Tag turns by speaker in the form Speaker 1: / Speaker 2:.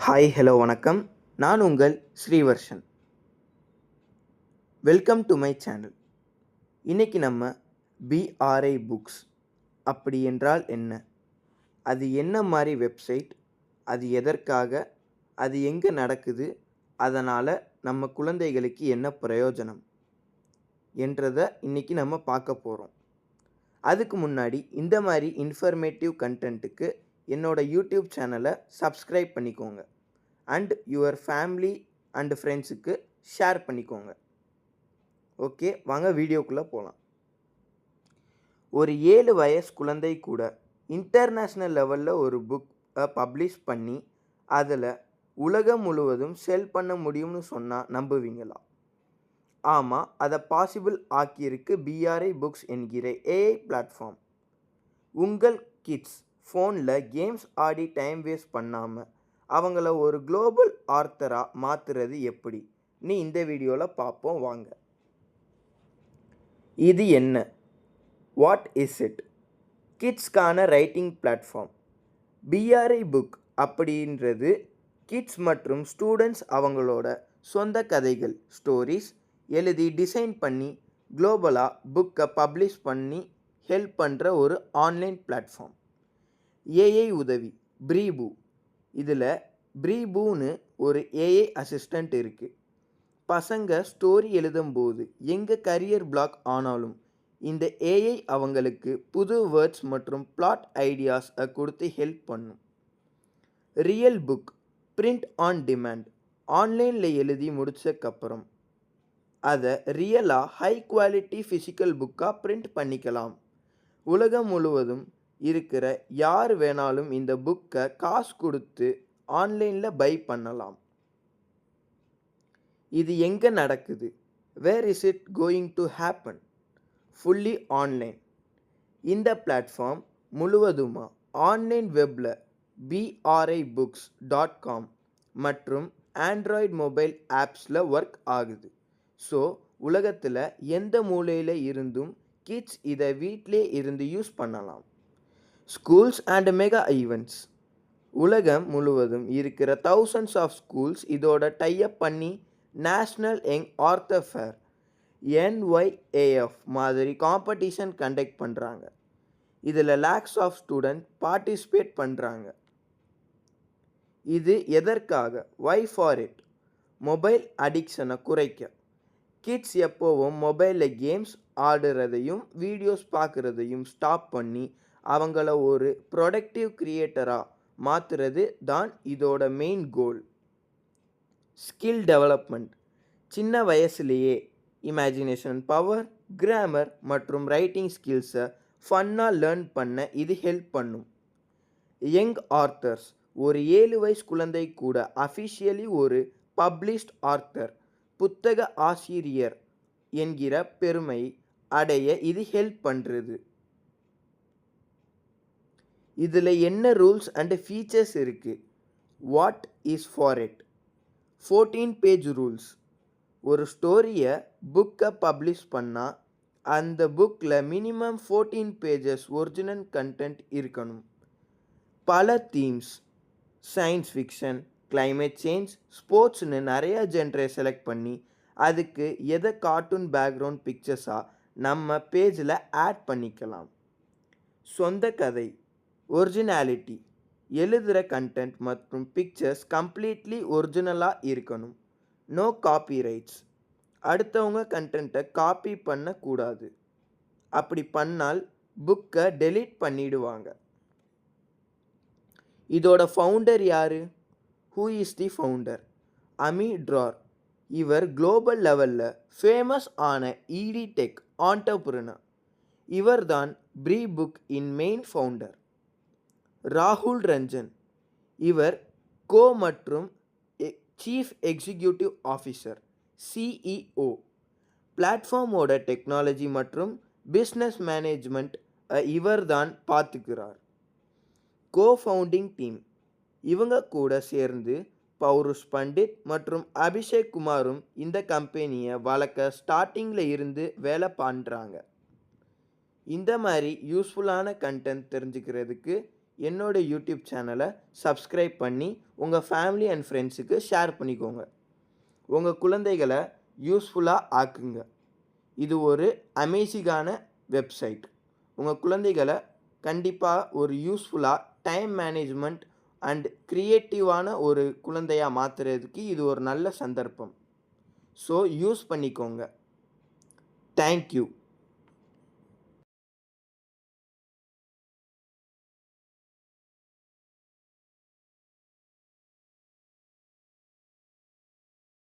Speaker 1: Hi hello வணக்கம். நான் உங்கள் Srivarshan. Welcome to my channel. இன்றைக்கி நம்ம பிஆர்ஐ புக்ஸ் அப்படி என்றால் என்ன, அது என்ன மாதிரி வெப்சைட், அது எதற்காக, அது எங்கே நடக்குது, அதனால் நம்ம குழந்தைகளுக்கு என்ன பிரயோஜனம் என்றதை இன்றைக்கி நம்ம பார்க்க போகிறோம். அதுக்கு முன்னாடி இந்த மாதிரி இன்ஃபர்மேட்டிவ் கண்டென்ட்டுக்கு என்னோடய யூடியூப் சேனலை சப்ஸ்கிரைப் பண்ணிக்கோங்க அண்ட் யுவர் ஃபேமிலி அண்ட் ஃப்ரெண்ட்ஸுக்கு ஷேர் பண்ணிக்கோங்க. ஓகே, வாங்க வீடியோக்குள்ளே போகலாம். ஒரு 7 வயசு குழந்தை கூட இன்டர்நேஷ்னல் லெவலில் ஒரு புக்கை பப்ளிஷ் பண்ணி அதில் உலகம் முழுவதும் செல் பண்ண முடியும்னு சொன்னால் நம்புவீங்களா? ஆமாம், அதை பாசிபிள் ஆக்கியிருக்கு பிஆர்ஐ புக்ஸ் என்கிற ஏஐ பிளாட்ஃபார்ம். உங்கள் கிட்ஸ் ஃபோனில் கேம்ஸ் ஆடி டைம் வேஸ்ட் பண்ணாமல் அவங்கள ஒரு குளோபல் ஆர்த்தராக மாற்றுறது எப்படி நீ இந்த வீடியோவில் பார்ப்போம் வாங்க. இது என்ன? What is it? கிட்ஸ்க்கான ரைட்டிங் பிளாட்ஃபார்ம். பிஆர்ஐ புக் அப்படின்றது கிட்ஸ் மற்றும் ஸ்டூடெண்ட்ஸ் அவங்களோட சொந்த கதைகள், ஸ்டோரிஸ் எழுதி டிசைன் பண்ணி குளோபலாக புக்கை பப்ளிஷ் பண்ணி ஹெல்ப் பண்ணுற ஒரு ஆன்லைன் பிளாட்ஃபார்ம். ஏஐ உதவி ப்ரீபூ. இதில் ப்ரீபூன்னு ஒரு ஏஐ அசிஸ்டண்ட் இருக்குது. பசங்க ஸ்டோரி எழுதும்போது எங்கே கரியர் பிளாக் ஆனாலும் இந்த ஏஐ அவங்களுக்கு புது வேர்ட்ஸ் மற்றும் பிளாட் ஐடியாஸை கொடுத்து ஹெல்ப் பண்ணும். Real book print on demand. ஆன்லைனில் எழுதி முடிச்சதுக்கப்புறம் அதை ரியலாக ஹை குவாலிட்டி ஃபிசிக்கல் புக்காக பிரிண்ட் பண்ணிக்கலாம். உலகம் முழுவதும் இருக்கிற யார் வேணாலும் இந்த புக்கை காசு கொடுத்து ஆன்லைனில் பை பண்ணலாம். இது எங்கே நடக்குது? Where is it going to happen? Fully online. இந்த பிளாட்ஃபார்ம் முழுவதுமாக ஆன்லைன் வெப்பில் BRIBooks.com மற்றும் ஆண்ட்ராய்டு மொபைல் ஆப்ஸில் ஒர்க் ஆகுது. ஸோ உலகத்தில் எந்த மூலையில் இருந்தும் கிட்ஸ் இதை வீட்டிலே இருந்து யூஸ் பண்ணலாம். Schools and mega events. உலகம் முழுவதும் இருக்கிற தௌசண்ட்ஸ் ஆஃப் ஸ்கூல்ஸ் இதோட டைப் பண்ணி national young author fair NYAF மாதிரி காம்படிஷன் கண்டக்ட் பண்ணுறாங்க. இதில் லேக்ஸ் ஆஃப் ஸ்டூடெண்ட் பார்ட்டிசிபேட் பண்ணுறாங்க. இது எதற்காக? Why for it? மொபைல் அடிக்ஷனை குறைக்க. கிட்ஸ் எப்போவும் மொபைலில் கேம்ஸ் ஆடுறதையும் வீடியோஸ் பார்க்குறதையும் ஸ்டாப் பண்ணி அவங்கள ஒரு ப்ரொடக்டிவ் கிரியேட்டராக மாற்றுறது தான் இதோட மெயின் கோல். Skill development. சின்ன வயசுலேயே இமேஜினேஷன் பவர், கிராமர் மற்றும் ரைட்டிங் ஸ்கில்ஸை ஃபன்னாக லேர்ன் பண்ண இது ஹெல்ப் பண்ணும். யங் ஆர்த்தர்ஸ். ஒரு 7 வயசு குழந்தை கூட அஃபிஷியலி ஒரு பப்ளிஷ்ட் ஆர்த்தர், புத்தக ஆசிரியர் என்கிற பெருமை அடைய இது ஹெல்ப் பண்ணுறது. இதில் என்ன ரூல்ஸ் அண்ட் ஃபீச்சர்ஸ் இருக்குது? What is for it? 14 page rules. ஒரு ஸ்டோரியை புக்கை பப்ளிஷ் பண்ணால் அந்த புக்கில் மினிமம் 14 பேஜஸ் ஒரிஜினல் கண்டென்ட் இருக்கணும். பல themes, science fiction, climate change, ஸ்போர்ட்ஸ்னு நிறையா ஜென்ரே செலக்ட் பண்ணி அதுக்கு எதை கார்ட்டூன் பேக்ரவுண்ட் பிக்சர்ஸாக நம்ம பேஜில் ஆட் பண்ணிக்கலாம். சொந்த கதை ஒரிஜினாலிட்டி. எழுதுகிற கண்டென்ட் மற்றும் பிக்சர்ஸ் கம்ப்ளீட்லி ஒரிஜினலாக இருக்கணும். No copyrights. அடுத்தவங்க கண்டென்ட்டை காப்பி பண்ணக்கூடாது. அப்படி பண்ணால் புக்கை டெலீட் பண்ணிடுவாங்க. இதோட ஃபவுண்டர் யார்? Who is the founder? Ami Dror. இவர் குளோபல் லெவலில் ஃபேமஸ் ஆன EdTech ஆண்டர்பிரினர். இவர் தான் ப்ரீ புக் இன் மெயின் ஃபவுண்டர். ராகுல் ரஞ்சன். இவர் கோ மற்றும் சீஃப் எக்ஸிக்யூட்டிவ் ஆஃபீஸர் CEO. பிளாட்ஃபார்மோட டெக்னாலஜி மற்றும் பிஸ்னஸ் மேனேஜ்மெண்ட் இவர் தான் பார்த்துக்கிறார். கோ ஃபவுண்டிங் டீம். இவங்க கூட சேர்ந்து பௌருஷ் பண்டிட் மற்றும் அபிஷேக் குமாரும் இந்த கம்பெனியை வளர்க்க ஸ்டார்டிங்கில் இருந்து வேலை பண்ணுறாங்க. இந்த மாதிரி யூஸ்ஃபுல்லான கண்டென்ட் தெரிஞ்சுக்கிறதுக்கு என்னோட யூடியூப் சேனலை சப்ஸ்கிரைப் பண்ணி உங்கள் ஃபேமிலி அண்ட் ஃப்ரெண்ட்ஸுக்கு ஷேர் பண்ணிக்கோங்க. உங்கள் குழந்தைகளை யூஸ்ஃபுல்லாக ஆக்குங்க. இது ஒரு அமேசிங்கான வெப்சைட். உங்கள் குழந்தைகளை கண்டிப்பாக ஒரு யூஸ்ஃபுல்லாக டைம் மேனேஜ்மெண்ட் அண்ட் க்ரியேட்டிவான ஒரு குழந்தையாக மாற்றுறதுக்கு இது ஒரு நல்ல சந்தர்ப்பம். ஸோ யூஸ் பண்ணிக்கோங்க. தேங்க்யூ.